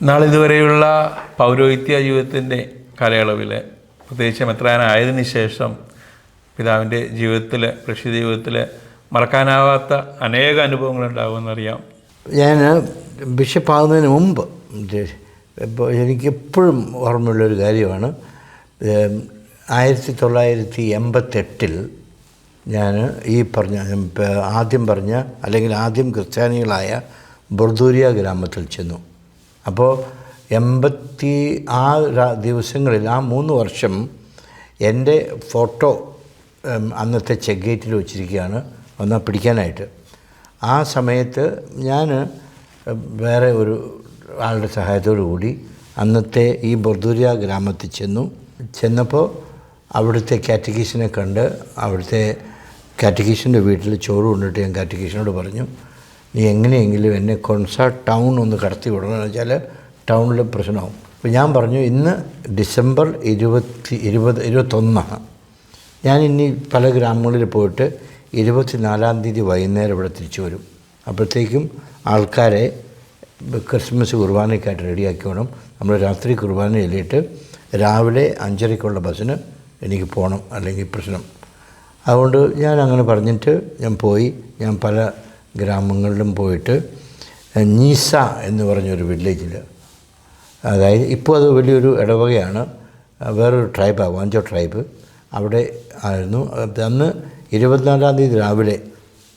നാളിതുവരെയുള്ള പൗരോഹിത്യ ജീവിതത്തിൻ്റെ കാലയളവിൽ പ്രത്യേകിച്ച് മെത്രാനായതിനു ശേഷം പിതാവിൻ്റെ ജീവിതത്തിൽ പ്രേക്ഷിത ജീവിതത്തിൽ മറക്കാനാവാത്ത അനേക അനുഭവങ്ങളുണ്ടാകുമെന്നറിയാം. ഞാൻ ബിഷപ്പാകുന്നതിന് മുമ്പ് ഇപ്പോൾ എനിക്കെപ്പോഴും ഓർമ്മയുള്ളൊരു കാര്യമാണ്, 1988 ഞാൻ ഈ പറഞ്ഞ ആദ്യം ക്രിസ്ത്യാനികളായ ബൊർദൂരിയ ഗ്രാമത്തിൽ ചെന്നു. അപ്പോൾ ദിവസങ്ങളിൽ 3 വർഷം എൻ്റെ ഫോട്ടോ അന്നത്തെ ചെക്ക് ഗേറ്റിൽ വെച്ചിരിക്കുകയാണ് ഒന്ന് പിടിക്കാനായിട്ട്. ആ സമയത്ത് ഞാൻ വേറെ ഒരു ആളുടെ സഹായത്തോടു കൂടി അന്നത്തെ ഈ ബൊർദൂരിയ ഗ്രാമത്തിൽ ചെന്നപ്പോൾ അവിടുത്തെ കാറ്റഗീഷനെ കണ്ട് അവിടുത്തെ കാറ്റഗീഷൻ്റെ വീട്ടിൽ ചോറ് കൊണ്ടിട്ട് ഞാൻ കാറ്റഗീഷനോട് പറഞ്ഞു, നീ എങ്ങനെയെങ്കിലും എന്നെ കൊൺസ ടൗൺ ഒന്ന് കടത്തി വിടണമെന്ന് വെച്ചാൽ ടൗണിൽ പ്രശ്നമാവും. അപ്പോൾ ഞാൻ പറഞ്ഞു, ഇന്ന് ഡിസംബർ 21 ഞാൻ ഇനി പല ഗ്രാമങ്ങളിൽ പോയിട്ട് 24-ാം തീയതി വൈകുന്നേരം ഇവിടെ തിരിച്ചു വരും. അപ്പോഴത്തേക്കും ആൾക്കാരെ ക്രിസ്മസ് കുർബാനയ്ക്കായിട്ട് റെഡിയാക്കി വേണം. നമ്മൾ രാത്രി കുർബാന ചൊല്ലിയിട്ട് രാവിലെ 5:30 ബസ്സിന് എനിക്ക് പോകണം, അല്ലെങ്കിൽ പ്രശ്നം. അതുകൊണ്ട് ഞാൻ അങ്ങനെ പറഞ്ഞിട്ട് ഞാൻ പല ഗ്രാമങ്ങളിലും പോയിട്ട് നീസ എന്ന് പറഞ്ഞൊരു വില്ലേജിൽ, അതായത് ഇപ്പോൾ അത് വലിയൊരു ഇടവകയാണ്, വേറൊരു ട്രൈബാണ്, വാഞ്ചോ ട്രൈബ്, അവിടെ ആയിരുന്നു. അന്ന് 24-ാം തീയതി രാവിലെ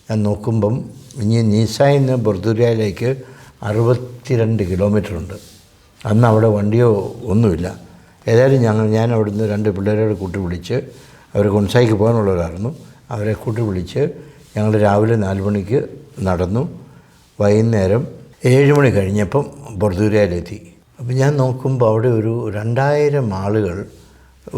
ഞാൻ നോക്കുമ്പം ഇനി നീസായിൽ നിന്ന് ബൊർദൂരിയയിലേക്ക് 62 കിലോമീറ്ററുണ്ട്. അന്ന് അവിടെ വണ്ടിയോ ഒന്നുമില്ല. ഏതായാലും ഞാൻ അവിടുന്ന് 2 പിള്ളേരോട് കൂട്ടി വിളിച്ച്, അവർ കൊൺസായിക്ക് പോകാനുള്ളവരായിരുന്നു, അവരെ കൂട്ടി വിളിച്ച് ഞങ്ങൾ രാവിലെ 4 മണിക്ക് നടന്നു. വൈകുന്നേരം 7 മണി കഴിഞ്ഞപ്പം ബൊർദൂരിയയിലെത്തി. അപ്പോൾ ഞാൻ നോക്കുമ്പോൾ അവിടെ ഒരു 2000 ആളുകൾ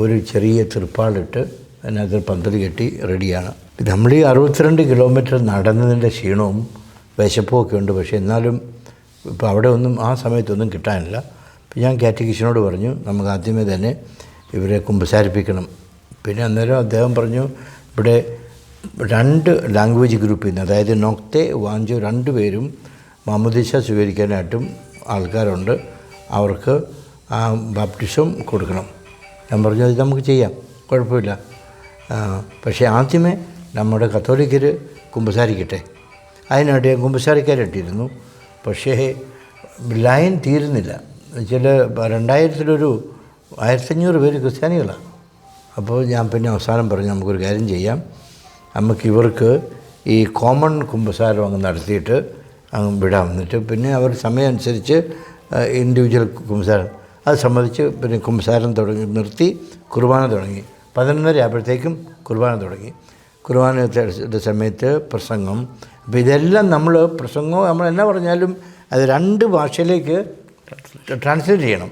ഒരു ചെറിയ തൃപ്പാളിട്ട് അതിനകത്ത് പന്തൽ കെട്ടി റെഡിയാണ്. നമ്മൾ ഈ 62 കിലോമീറ്റർ നടന്നതിൻ്റെ ക്ഷീണവും വിശപ്പും ഒക്കെ ഉണ്ട്. പക്ഷേ എന്നാലും ഇപ്പോൾ അവിടെ ആ സമയത്തൊന്നും കിട്ടാനില്ല. അപ്പോൾ ഞാൻ കാറ്റഗീഷനോട് പറഞ്ഞു, നമുക്ക് ആദ്യമേ തന്നെ ഇവരെ കുമ്പസാരിപ്പിക്കണം. പിന്നെ അന്നേരം അദ്ദേഹം പറഞ്ഞു, ഇവിടെ 2 ലാംഗ്വേജ് ഗ്രൂപ്പിൽ നിന്ന്, അതായത് നോക്തെ വാഞ്ചോ 2 പേരും മാമോദീസ സ്വീകരിക്കാനായിട്ടും ആൾക്കാരുണ്ട്, അവർക്ക് ആ ബാപ്റ്റിസം കൊടുക്കണം. ഞാൻ പറഞ്ഞു, അത് നമുക്ക് ചെയ്യാം, കുഴപ്പമില്ല. പക്ഷേ ആദ്യമേ നമ്മുടെ കത്തോലിക്കർ കുമ്പസാരിക്കട്ടെ. അതിനായിട്ട് ഞാൻ കുമ്പസാരിക്കാനിട്ടിരുന്നു. പക്ഷേ ലൈൻ തീരുന്നില്ല. ചില 2000-ൽ 1500 പേര് ക്രിസ്ത്യാനികളാണ്. അപ്പോൾ ഞാൻ പിന്നെ അവസാനം പറഞ്ഞു, നമുക്കൊരു കാര്യം ചെയ്യാം, നമുക്ക് ഇവർക്ക് ഈ കോമൺ കുമ്പസാരം അങ്ങ് നടത്തിയിട്ട് അങ്ങ് വിടാം. എന്നിട്ട് പിന്നെ അവർ സമയം അനുസരിച്ച് ഇൻഡിവിജ്വൽ കുമ്പസാരം അത് സംബന്ധിച്ച് പിന്നെ കുമ്പസാരം നിർത്തി കുർബാന തുടങ്ങി. 11:30 ആയപ്പോഴത്തേക്കും കുർബാന തുടങ്ങി. കുർബാനയുടെ സമയത്ത് പ്രസംഗം. അപ്പോൾ ഇതെല്ലാം പ്രസംഗവും നമ്മൾ എന്നാ പറഞ്ഞാലും അത് 2 ഭാഷയിലേക്ക് ട്രാൻസ്ലേറ്റ് ചെയ്യണം.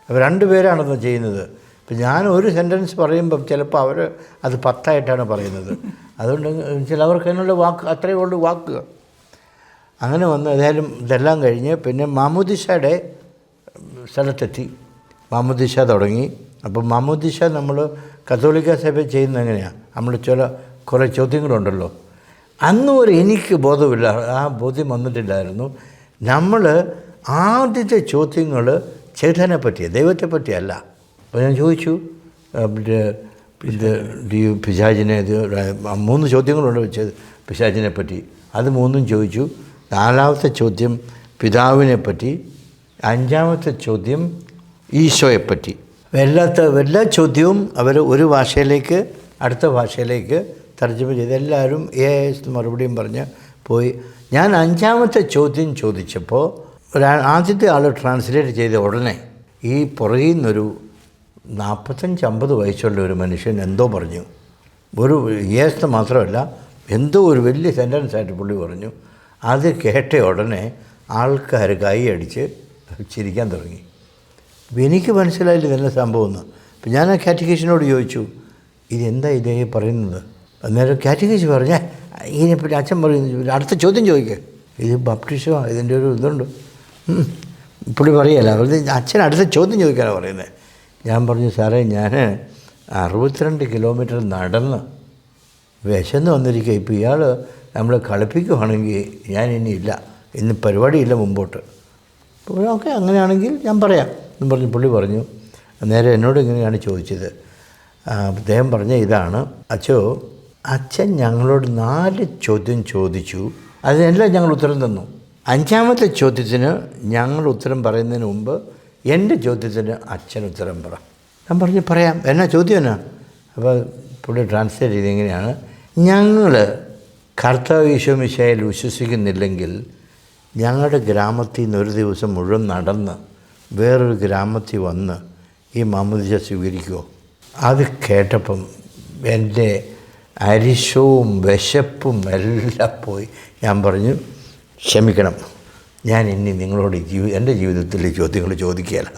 അപ്പോൾ 2 പേരാണത് ചെയ്യുന്നത്. ഇപ്പം ഞാൻ ഒരു സെൻറ്റൻസ് പറയുമ്പം ചിലപ്പോൾ അവർ അത് 10 പറയുന്നത്. അതുകൊണ്ട് ചിലവർക്ക് അതിനുള്ള അത്രയേ ഉള്ളൂ വാക്കുക. അങ്ങനെ വന്ന് ഏതായാലും ഇതെല്ലാം കഴിഞ്ഞ് പിന്നെ മാമോദീസയുടെ സ്ഥലത്തെത്തി. മാമോദീസ തുടങ്ങി. അപ്പോൾ മാമോദീസ നമ്മൾ കത്തോലിക്ക സഭ ചെയ്യുന്നത് എങ്ങനെയാണ്, നമ്മൾ കുറേ ചോദ്യങ്ങളുണ്ടല്ലോ. അന്നും എനിക്ക് ബോധമില്ല, ആ ബോധ്യം വന്നിട്ടില്ലായിരുന്നു. നമ്മൾ ആദ്യത്തെ ചോദ്യങ്ങൾ ചേതനെ പറ്റിയാണ്, ദൈവത്തെ പറ്റിയല്ല. അപ്പോൾ ഞാൻ ചോദിച്ചു, പിശാചിനെ 3 ചോദ്യങ്ങളുണ്ട് വെച്ചത് പിശാചിനെ പറ്റി, അത് 3ഉം ചോദിച്ചു. 4ാമത്തെ ചോദ്യം പിതാവിനെ പറ്റി, 5ാമത്തെ ചോദ്യം ഈശോയെപ്പറ്റി. എല്ലാ ചോദ്യവും അവർ ഒരു ഭാഷയിലേക്ക് അടുത്ത ഭാഷയിലേക്ക് തർജ്ജമ ചെയ്ത് എല്ലാവരും മറുപടിയും പറഞ്ഞ് പോയി. ഞാൻ 5ാമത്തെ ചോദ്യം ചോദിച്ചപ്പോൾ ആദ്യത്തെ ആൾ ട്രാൻസ്ലേറ്റ് ചെയ്ത ഉടനെ ഈ പുറകിൽ നിന്നൊരു 45-50 വയസ്സുള്ള ഒരു മനുഷ്യൻ എന്തോ പറഞ്ഞു. ഒരു മാത്രമല്ല, എന്തോ ഒരു വലിയ സെൻറ്റൻസായിട്ട് പുള്ളി പറഞ്ഞു. അത് കേട്ട ഉടനെ ആൾക്കാർ കൈയടിച്ച് ചിരിക്കാൻ തുടങ്ങി. അപ്പോൾ എനിക്ക് മനസ്സിലായില്ല ഇതെല്ലാം സംഭവമെന്ന്. അപ്പം ഞാൻ ആ കാറ്റഗീഷനോട് ചോദിച്ചു, ഇതെന്താ ഇതേ പറയുന്നത്? അന്നേരം കാറ്റഗീസ് പറഞ്ഞാൽ ഇതിനെപ്പറ്റി അച്ഛൻ പറയുന്നു, അടുത്ത ചോദ്യം ചോദിക്കുക, ഇത് ബാപ്റ്റിസമാണ്, ഇതിൻ്റെ ഒരു ഇതുണ്ട്. പുള്ളി പറയല്ല, അച്ഛൻ അടുത്ത ചോദ്യം ചോദിക്കാനാണ് പറയുന്നത്. ഞാൻ പറഞ്ഞു, സാറേ ഞാൻ 62 കിലോമീറ്റർ നടന്ന് വിശന്ന് വന്നിരിക്കുക. ഇപ്പോൾ ഇയാൾ നമ്മളെ കളിപ്പിക്കുകയാണെങ്കിൽ ഞാൻ ഇനിയില്ല, ഇന്ന് പരിപാടിയില്ല മുമ്പോട്ട്. അപ്പോൾ ഓക്കെ അങ്ങനെയാണെങ്കിൽ ഞാൻ പറയാം എന്ന് പറഞ്ഞ് പുള്ളി പറഞ്ഞു. നേരെ എന്നോട് ഇങ്ങനെയാണ് ചോദിച്ചത്. അദ്ദേഹം പറഞ്ഞ ഇതാണ്, അച്ഛൻ ഞങ്ങളോട് 4 ചോദ്യം ചോദിച്ചു, അതിനെല്ലാം ഞങ്ങൾ ഉത്തരം തന്നു. 5ാമത്തെ ചോദ്യത്തിന് ഞങ്ങൾ ഉത്തരം പറയുന്നതിന് മുമ്പ് എൻ്റെ ചോദ്യത്തിന് അച്ഛൻ ഉത്തരം പറ. ഞാൻ പറഞ്ഞു പറയാം, എന്നാ ചോദ്യം എന്നാ? അപ്പോൾ പുള്ളി ട്രാൻസ്ലേറ്റ് ചെയ്ത് എങ്ങനെയാണ്, ഞങ്ങൾ കർത്താവ് ഈശോ മിശിഹായിൽ വിശ്വസിക്കുന്നില്ലെങ്കിൽ ഞങ്ങളുടെ ഗ്രാമത്തിൽ നിന്ന് ഒരു ദിവസം മുഴുവൻ നടന്ന് വേറൊരു ഗ്രാമത്തിൽ വന്ന് ഈ മാമോദീസ സ്വീകരിക്കുമോ? അത് കേട്ടപ്പം എൻ്റെ അരിശവും വിശപ്പും എല്ലാം പോയി. ഞാൻ പറഞ്ഞു ക്ഷമിക്കണം, ഞാൻ ഇനി നിങ്ങളോട് എൻ്റെ ജീവിതത്തിൽ ചോദ്യങ്ങൾ ചോദിക്കുകയില്ല.